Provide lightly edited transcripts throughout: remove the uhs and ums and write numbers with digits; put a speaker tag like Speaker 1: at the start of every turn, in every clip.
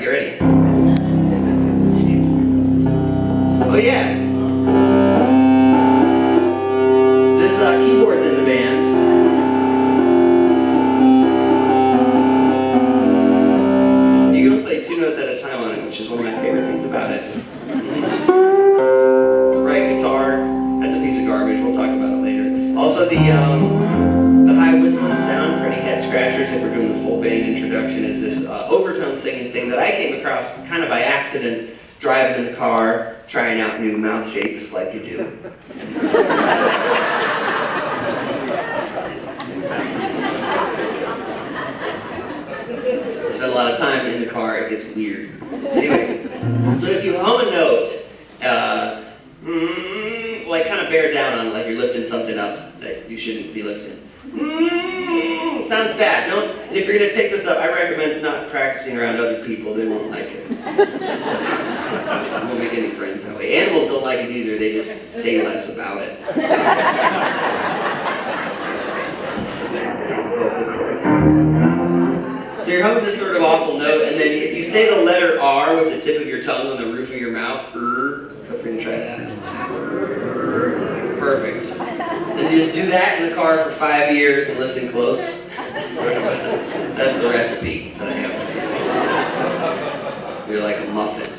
Speaker 1: Get ready. Oh yeah. This keyboard's in the band. You can only play 2 notes at a time on it, which is one of my favorite things about it. Right guitar, that's a piece of garbage. We'll talk about it later. Also the high whistling sound for any head scratchers, if we're doing the full band introduction, is this overtone singing thing that I came across kind of by accident, driving in the car, trying out new mouth shapes like you do. Spend a lot of time in the car, it gets weird. Anyway, so if you hum a note, like kind of bear down on it, like you're lifting something up that you shouldn't be lifting. It sounds bad. And if you're going to take this up, I recommend not practicing around other people. They won't like it. You won't make any friends that way. Animals don't like it either. They just say less about it. So you're humming this sort of awful note, and then if you say the letter R with the tip of your tongue on the roof of your mouth, feel free to try that. Perfect. And you just do that in the car for 5 years and listen close. That's the recipe that I have for you. You're like a muffin.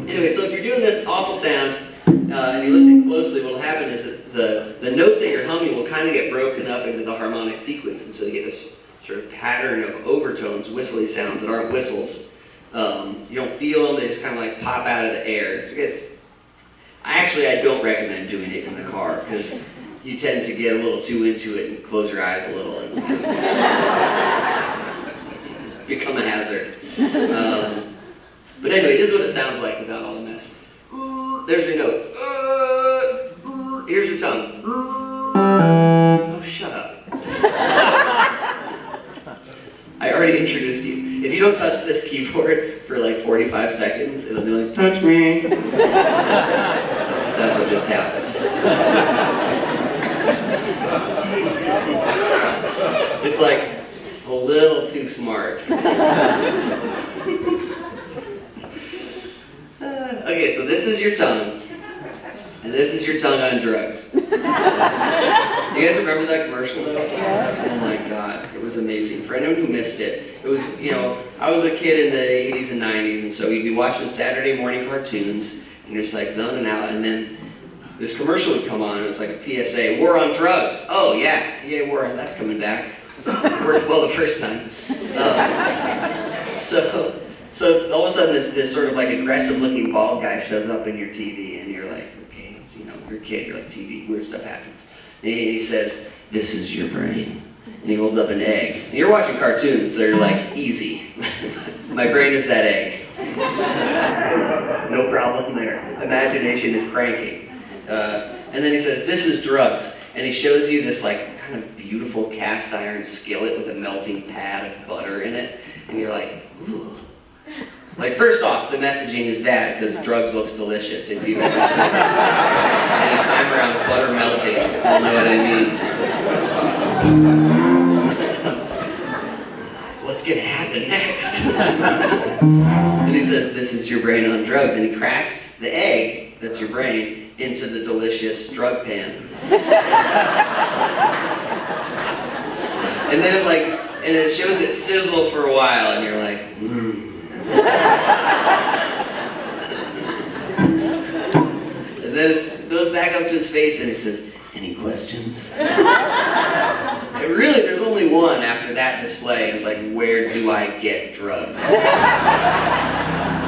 Speaker 1: Anyway, so if you're doing this awful sound and you listen closely, what will happen is that the note that you're humming will kind of get broken up into the harmonic sequence, and so you get this sort of pattern of overtones, whistly sounds that aren't whistles. You don't feel them, they just kind of like pop out of the air. I don't recommend doing it in the car, because you tend to get a little too into it and close your eyes a little and become a hazard. But anyway, this is what it sounds like without all the mess. There's your note. Here's your tongue. Oh, shut up. I already introduced you. If you don't touch this keyboard for like 45 seconds, it'll be like, touch me. That's what just happened. It's like a little too smart. Okay, so this is your tongue, and this is your tongue on drugs. You guys remember that commercial though? Oh my God, it was amazing. For anyone who missed it, it was, I was a kid in the 80s and 90s, and so you'd be watching Saturday morning cartoons, and you're just like zoning out, and then this commercial would come on, and it was like a PSA, war on drugs. Oh yeah, war on, that's coming back. It worked well the first time. So all of a sudden this sort of like aggressive looking bald guy shows up in your TV, and you're like, okay, it's, you're a kid, you're like TV, weird stuff happens. And he says, this is your brain. And he holds up an egg. And you're watching cartoons, so you're like, easy. My brain is that egg. No problem there. Imagination is cranking. And then he says, this is drugs. And he shows you this like kind of beautiful cast iron skillet with a melting pad of butter in it. And you're like, ooh. Like, first off, the messaging is bad because drugs looks delicious. If you've ever spent any time around butter melting, you'll know what I mean. What's going to happen next? And he says, this is your brain on drugs. And he cracks the egg, that's your brain, into the delicious drug pan. And then it shows it sizzle for a while, and you're like, And then it goes back up to his face and he says, any questions? And really, there's only one after that display. It's like, where do I get drugs?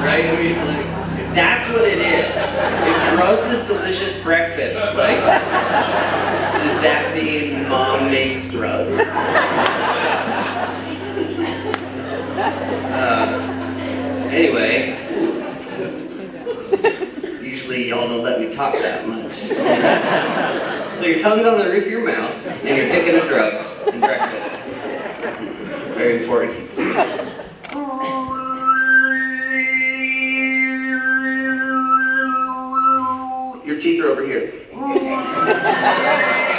Speaker 1: Right? I mean, like, if that's what it is, if drugs is delicious breakfast, like, does that mean mom makes drugs? Anyway, usually y'all don't let me talk that much. So your tongue's on the roof of your mouth, and you're thinking of drugs and breakfast. Very important. Your teeth are over here.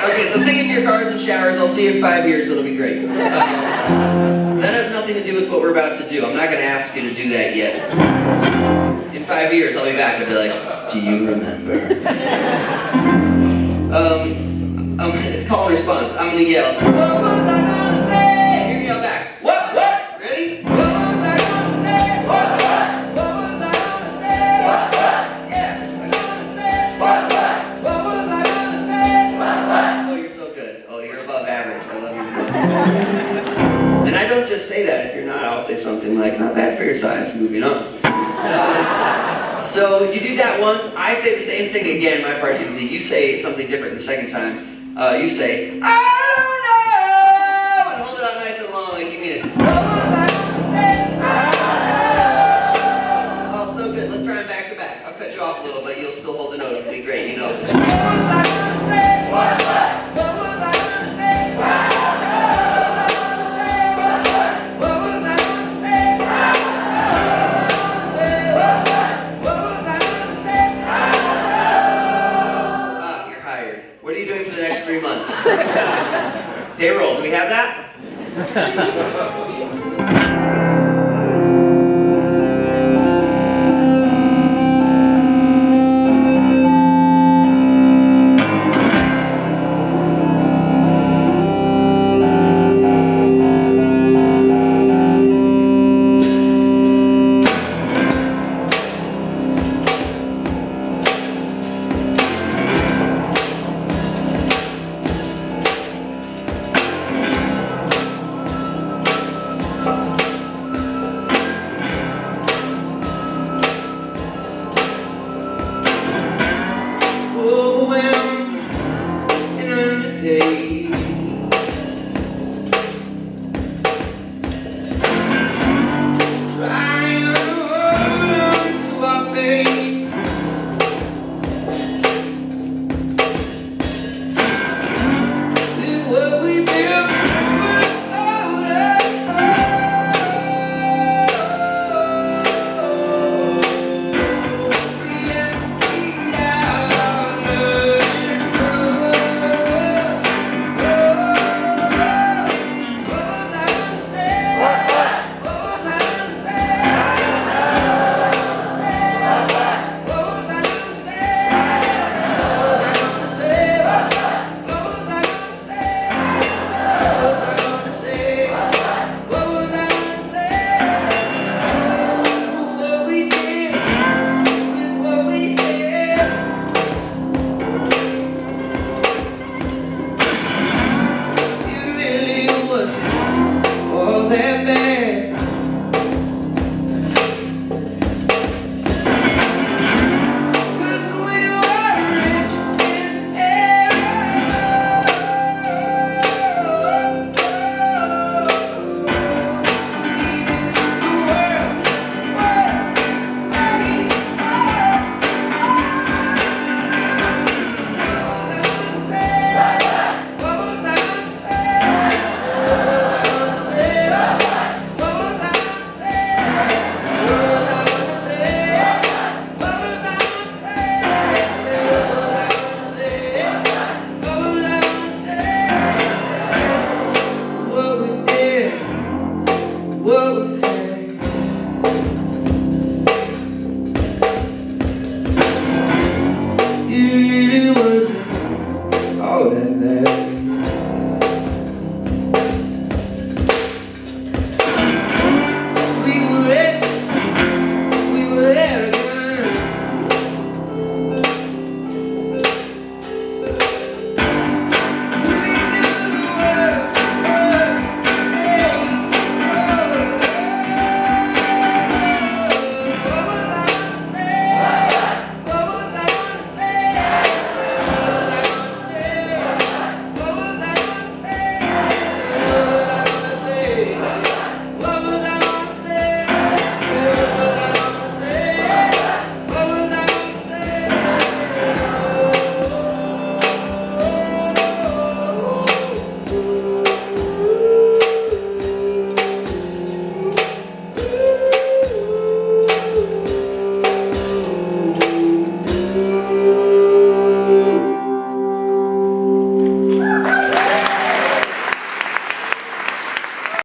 Speaker 1: Okay, so take it to your cars and showers. I'll see you in 5 years, it'll be great. That has nothing to do with what we're about to do. I'm not going to ask you to do that yet. In 5 years, I'll be back and be like, do you remember? It's call and response. I'm going to yell, what was I going to say? You're going to yell back, what? Ready? What was I going to say? What was I going to say? What? Yeah, I'm going to say. What was I going to say? Oh, you're so good. Oh, you're above average. I love you. And I don't just say that. If you're not, I'll say something like, not bad for your size. Moving on. So you do that once. I say the same thing again. My part's easy. You say something different the second time. You say, I don't know! And hold it up nice and long like you mean it. What was I going to say? I don't know! Oh, so good. Let's try them back to back. I'll cut you off a little, but you'll still hold the note. It'll be great, you know. What was I going to say? What was I going to say? What was I going to say? What was I going to say? What was I going to say? Ah, you're hired. What are you doing for the next 3 months? Payroll, do we have that?
Speaker 2: That